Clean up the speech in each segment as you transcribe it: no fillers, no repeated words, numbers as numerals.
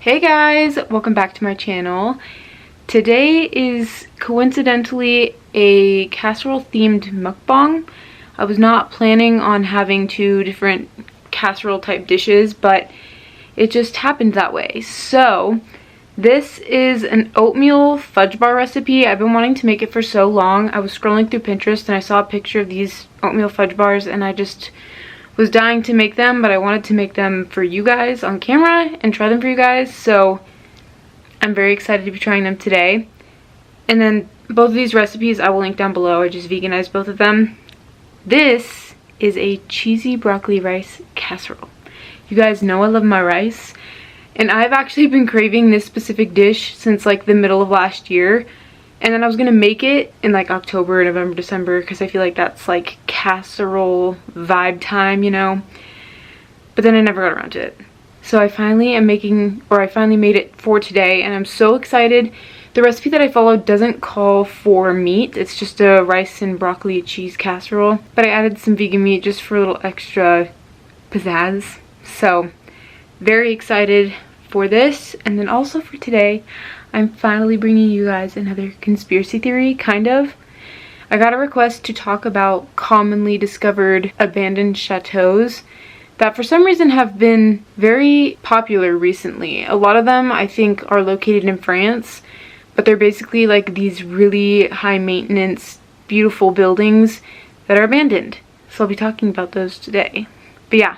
Hey guys, welcome back to my channel. Today is coincidentally a casserole themed mukbang. I was not planning on having two different casserole type dishes, but it just happened that way. So this is an oatmeal fudge bar recipe. I've been wanting to make it for so long. I was scrolling through Pinterest and I saw a picture of these oatmeal fudge bars and I just was dying to make them, but I wanted to make them for you guys on camera and try them for you guys, so I'm very excited to be trying them today. And then both of these recipes I will link down below. I just veganized both of them. This is a cheesy broccoli rice casserole. You guys know I love my rice, and I've actually been craving this specific dish since like the middle of last year. And then I was gonna make it in like October, November, December, because I feel like that's like casserole vibe time, you know? But then I never got around to it. So I finally made it for today, and I'm so excited. The recipe that I followed doesn't call for meat. It's just a rice and broccoli cheese casserole. But I added some vegan meat just for a little extra pizzazz. So very excited for this. And then also for today, I'm finally bringing you guys another conspiracy theory, kind of. I got a request to talk about commonly discovered abandoned chateaus that for some reason have been very popular recently. A lot of them I think are located in France, but they're basically like these really high maintenance, beautiful buildings that are abandoned. So I'll be talking about those today. But yeah,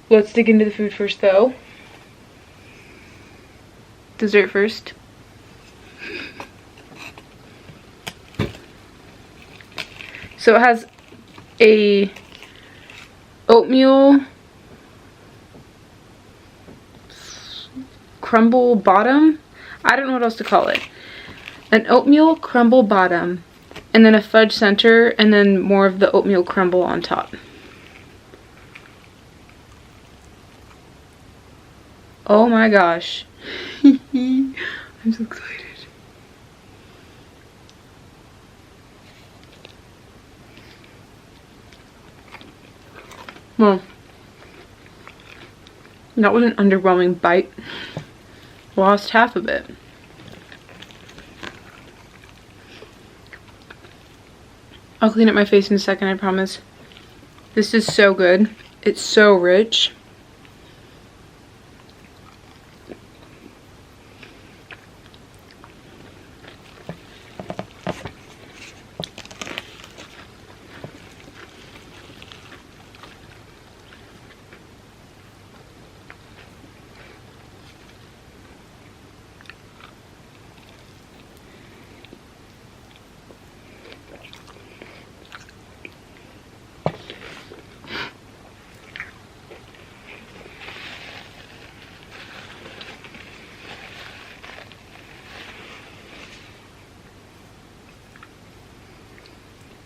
let's dig into the food first though. Dessert first. So it has a oatmeal crumble bottom. I don't know what else to call it. An oatmeal crumble bottom, and then a fudge center, and then more of the oatmeal crumble on top. Oh my gosh. I'm so excited. Well, that was an underwhelming bite. Lost half of it. I'll clean up my face in a second, I promise. This is so good. It's so rich.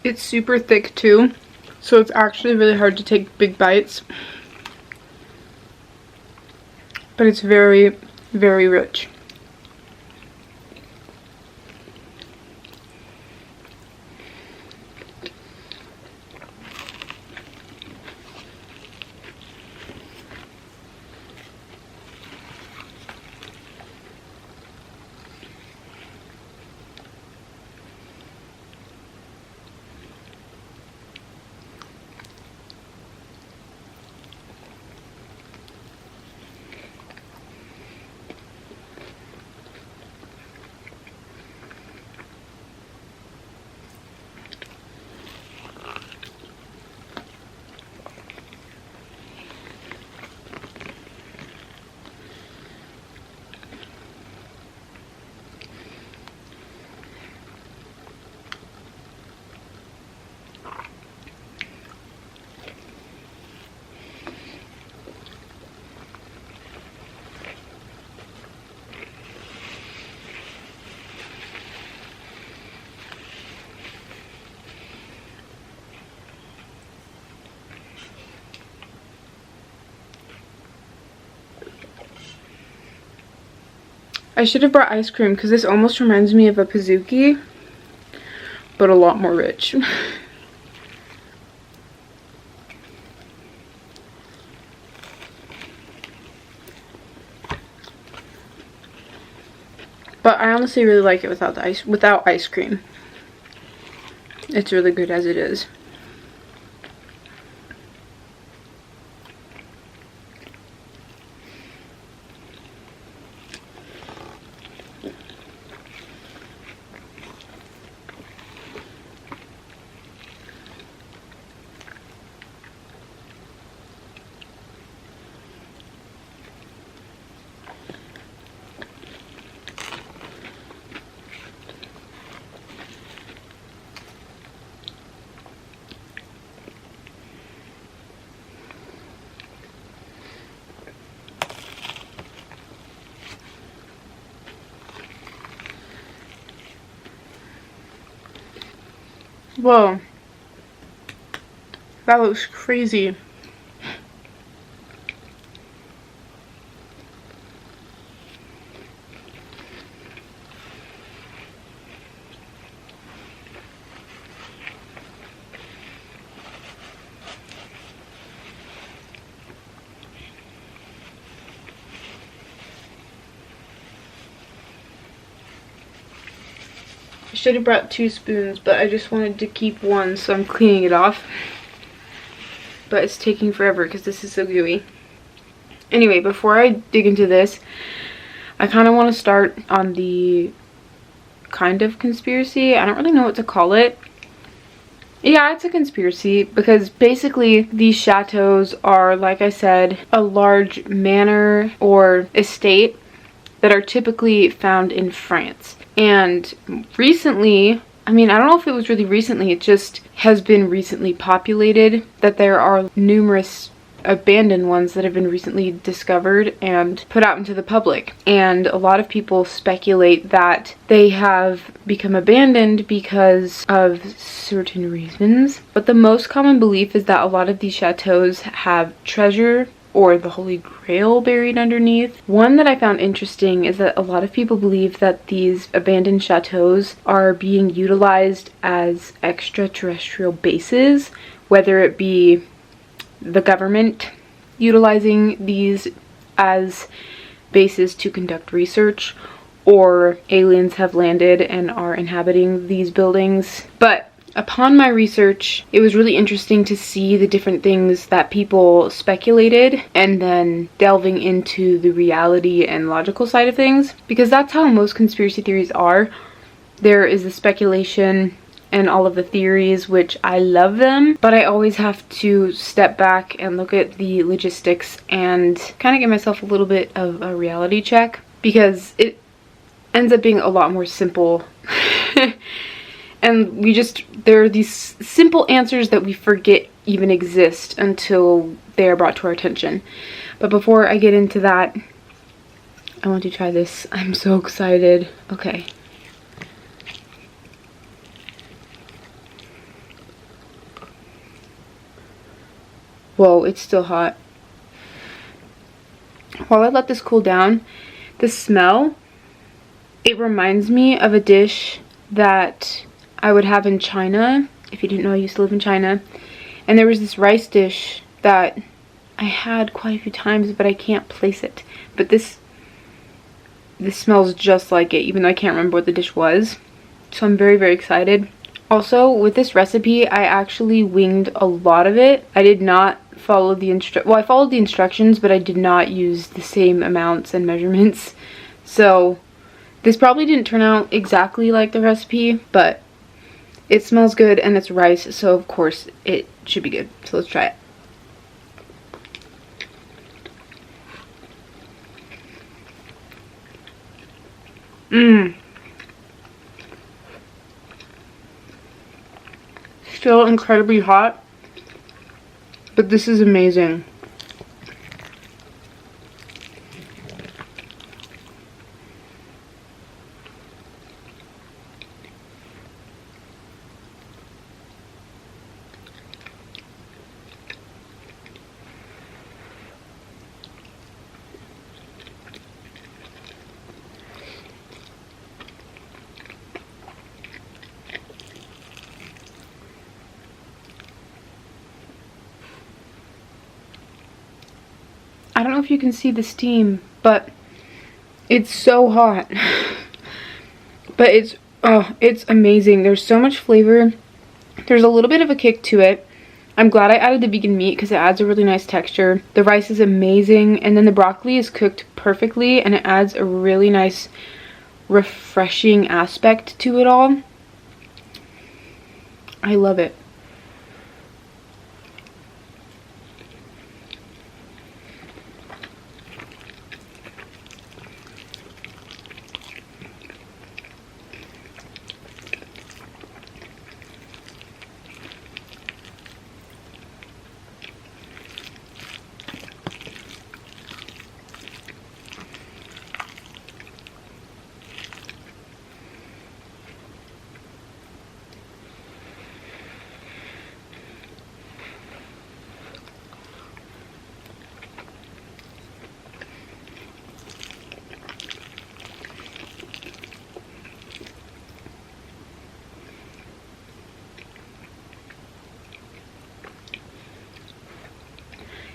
It's super thick too, so it's actually really hard to take big bites. But it's very, very rich. I should have brought ice cream because this almost reminds me of a pizookie, but a lot more rich. But I honestly really like it without ice cream. It's really good as it is. Whoa, that looks crazy. I should have brought 2 spoons, but I just wanted to keep one, so I'm cleaning it off. But it's taking forever because this is so gooey. Anyway, before I dig into this, I kind of want to start on the kind of conspiracy. I don't really know what to call it. Yeah, it's a conspiracy because basically these chateaus are, like I said, a large manor or estate that are typically found in France. And recently, I mean, I don't know if it was really recently, it just has been recently populated, that there are numerous abandoned ones that have been recently discovered and put out into the public. And a lot of people speculate that they have become abandoned because of certain reasons. But the most common belief is that a lot of these chateaus have treasure or the Holy Grail buried underneath. One that I found interesting is that a lot of people believe that these abandoned chateaus are being utilized as extraterrestrial bases, whether it be the government utilizing these as bases to conduct research, or aliens have landed and are inhabiting these buildings. But upon my research, it was really interesting to see the different things that people speculated and then delving into the reality and logical side of things, because that's how most conspiracy theories are. There is the speculation and all of the theories, which I love them, but I always have to step back and look at the logistics and kind of give myself a little bit of a reality check, because it ends up being a lot more simple. And there are these simple answers that we forget even exist until they are brought to our attention. But before I get into that, I want to try this. I'm so excited. Okay. Whoa, it's still hot. While I let this cool down, the smell, it reminds me of a dish that I would have in China. If you didn't know, I used to live in China. And there was this rice dish that I had quite a few times, but I can't place it. But this smells just like it, even though I can't remember what the dish was. So I'm very, very excited. Also, with this recipe, I actually winged a lot of it. I did not follow the I followed the instructions, but I did not use the same amounts and measurements. So this probably didn't turn out exactly like the recipe, but it smells good and it's rice, so of course it should be good. So let's try it. Still incredibly hot, but this is amazing. I don't know if you can see the steam, but it's so hot. But it's amazing. There's so much flavor. There's a little bit of a kick to it. I'm glad I added the vegan meat because it adds a really nice texture. The rice is amazing, and then the broccoli is cooked perfectly, and it adds a really nice, refreshing aspect to it all. I love it.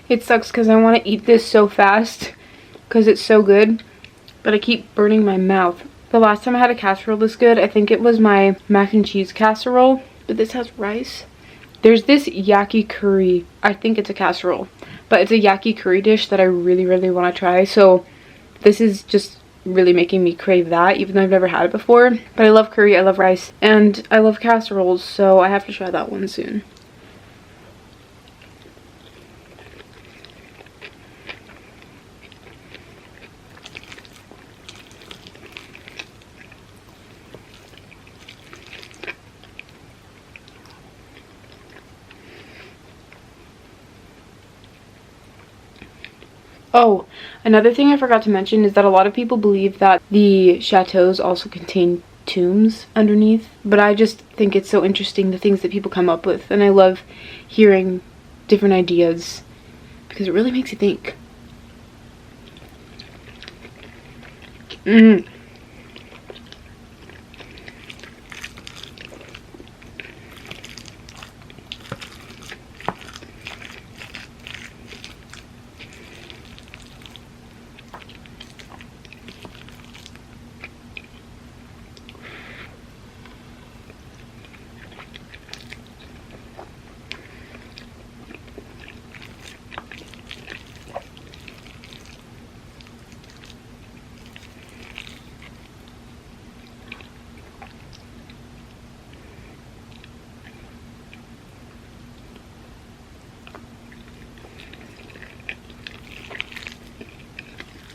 It sucks because I want to eat this so fast because it's so good, but I keep burning my mouth. The last time I had a casserole this good, I think it was my mac and cheese casserole, but this has rice. There's this yaki curry. I think it's a casserole, but it's a yaki curry dish that I really, really want to try. So this is just really making me crave that, even though I've never had it before. But I love curry, I love rice, and I love casseroles, so I have to try that one soon. Oh, another thing I forgot to mention is that a lot of people believe that the chateaus also contain tombs underneath, but I just think it's so interesting the things that people come up with, and I love hearing different ideas because it really makes you think.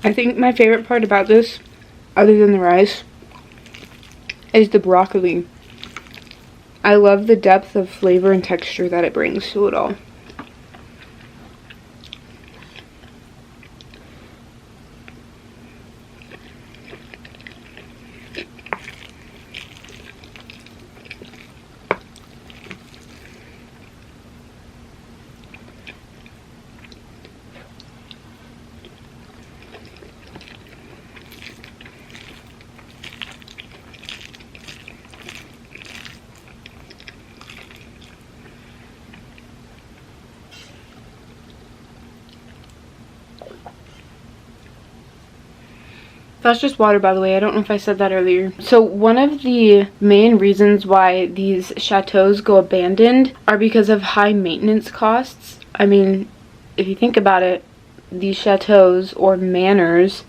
I think my favorite part about this, other than the rice, is the broccoli. I love the depth of flavor and texture that it brings to it all. That's just water, by the way. I don't know if I said that earlier. So one of the main reasons why these chateaus go abandoned are because of high maintenance costs. I mean, if you think about it, these chateaus or manors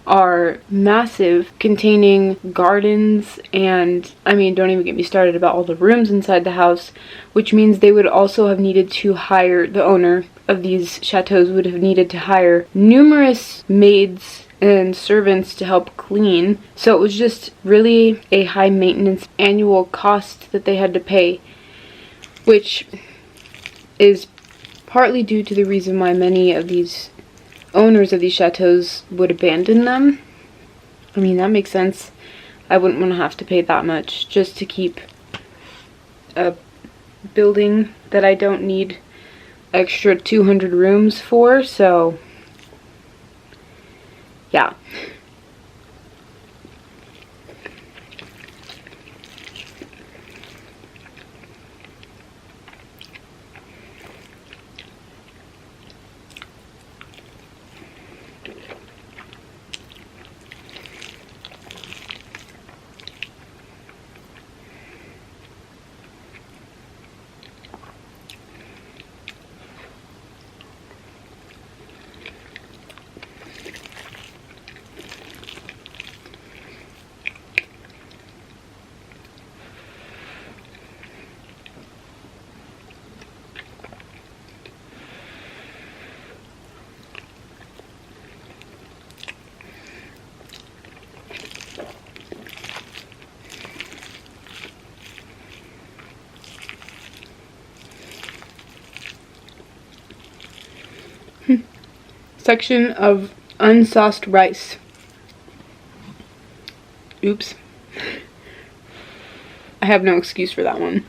are massive, containing gardens, and I mean, don't even get me started about all the rooms inside the house, which means they would also have needed to hire, the owner of these chateaus would have needed to hire numerous maids and servants to help clean. So it was just really a high maintenance annual cost that they had to pay, which is partly due to the reason why many of these owners of these chateaus would abandon them. I mean, that makes sense. I wouldn't want to have to pay that much just to keep a building that I don't need extra 200 rooms for, so yeah. section of unsauced rice. Oops. I have no excuse for that one.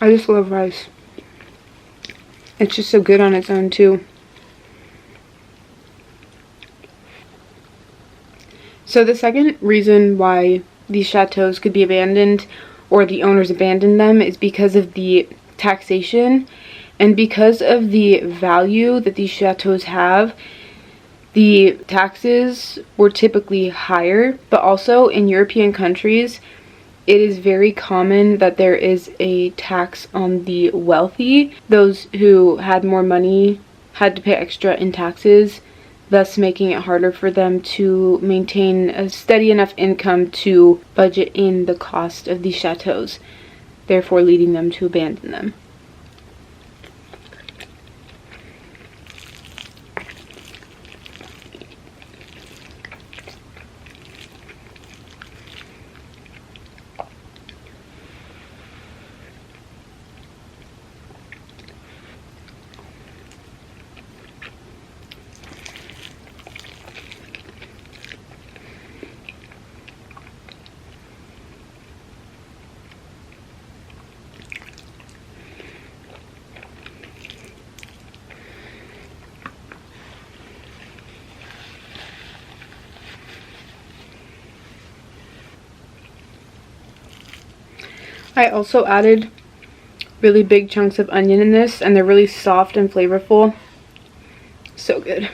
I just love rice. It's just so good on its own too. So the second reason why these chateaus could be abandoned, or the owners abandoned them, is because of the taxation and because of the value that these chateaus have. The taxes were typically higher, but also in European countries it is very common that there is a tax on the wealthy. Those who had more money had to pay extra in taxes, thus making it harder for them to maintain a steady enough income to budget in the cost of these chateaus, therefore leading them to abandon them. I also added really big chunks of onion in this, and they're really soft and flavorful. So good.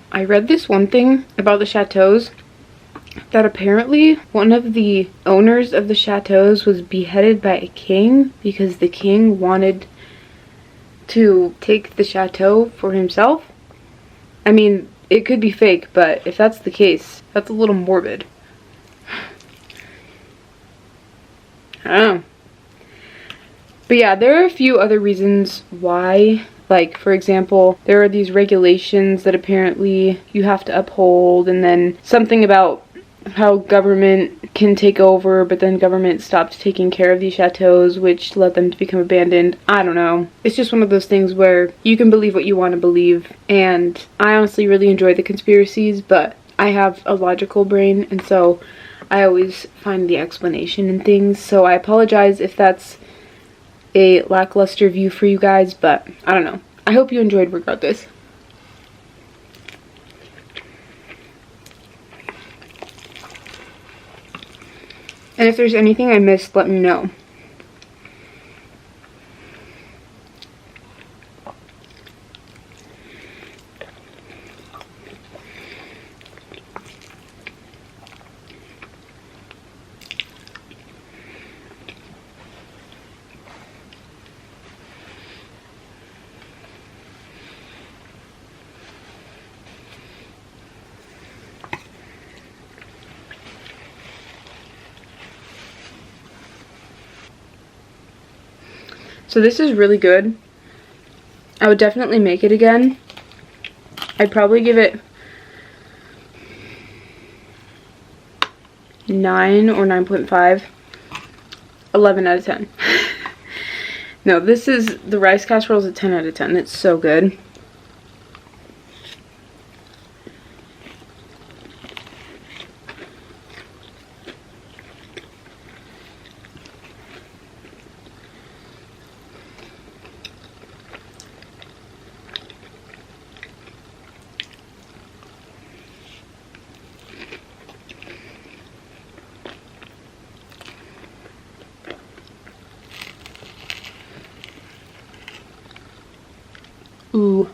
I read this one thing about the chateaus, that apparently one of the owners of the chateaus was beheaded by a king because the king wanted to take the chateau for himself. I mean, it could be fake, but if that's the case, that's a little morbid. I don't know. But yeah, there are a few other reasons why. Like, for example, there are these regulations that apparently you have to uphold, and then something about how government can take over, but then government stopped taking care of these chateaus, which led them to become abandoned. I don't know. It's just one of those things where you can believe what you want to believe, and I honestly really enjoy the conspiracies, but I have a logical brain, and so I always find the explanation in things. So I apologize if that's a lackluster view for you guys, but I don't know. I hope you enjoyed regardless. And if there's anything I missed, let me know. So this is really good. I would definitely make it again. I'd probably give it 9 or 9.5. 11 out of 10. No, this is, the rice casserole is a 10 out of 10. It's so good. Ooh.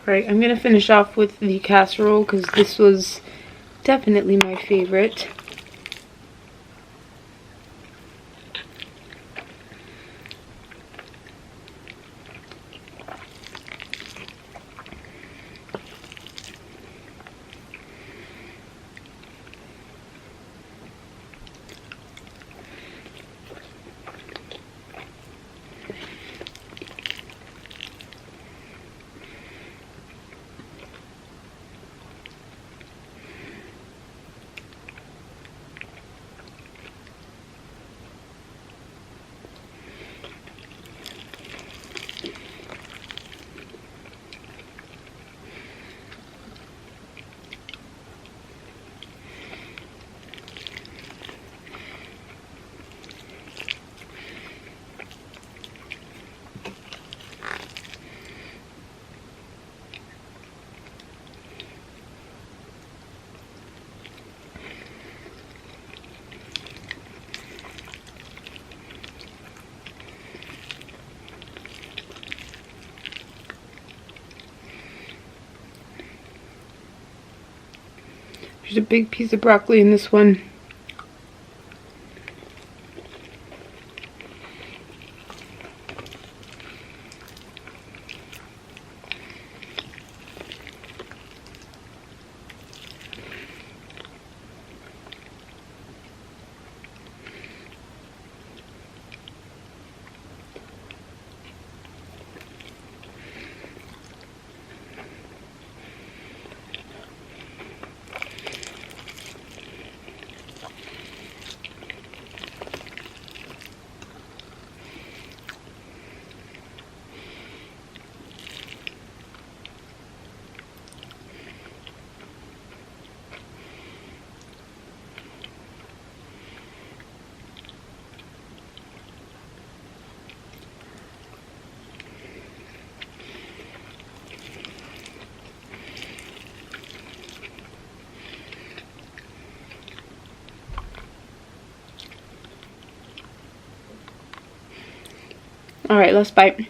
Right, I'm going to finish off with the casserole because this was definitely my favorite. There's a big piece of broccoli in this one. Alright, let's bite.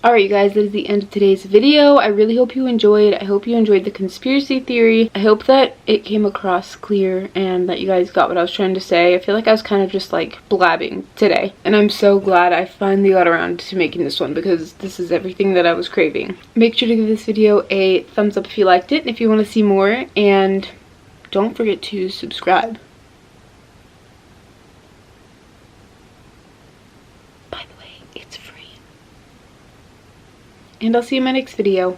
Alright you guys, that is the end of today's video. I really hope you enjoyed. I hope you enjoyed the conspiracy theory. I hope that it came across clear and that you guys got what I was trying to say. I feel like I was kind of just like blabbing today. And I'm so glad I finally got around to making this one because this is everything that I was craving. Make sure to give this video a thumbs up if you liked it and if you want to see more. And don't forget to subscribe. And I'll see you in my next video.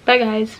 Bye guys.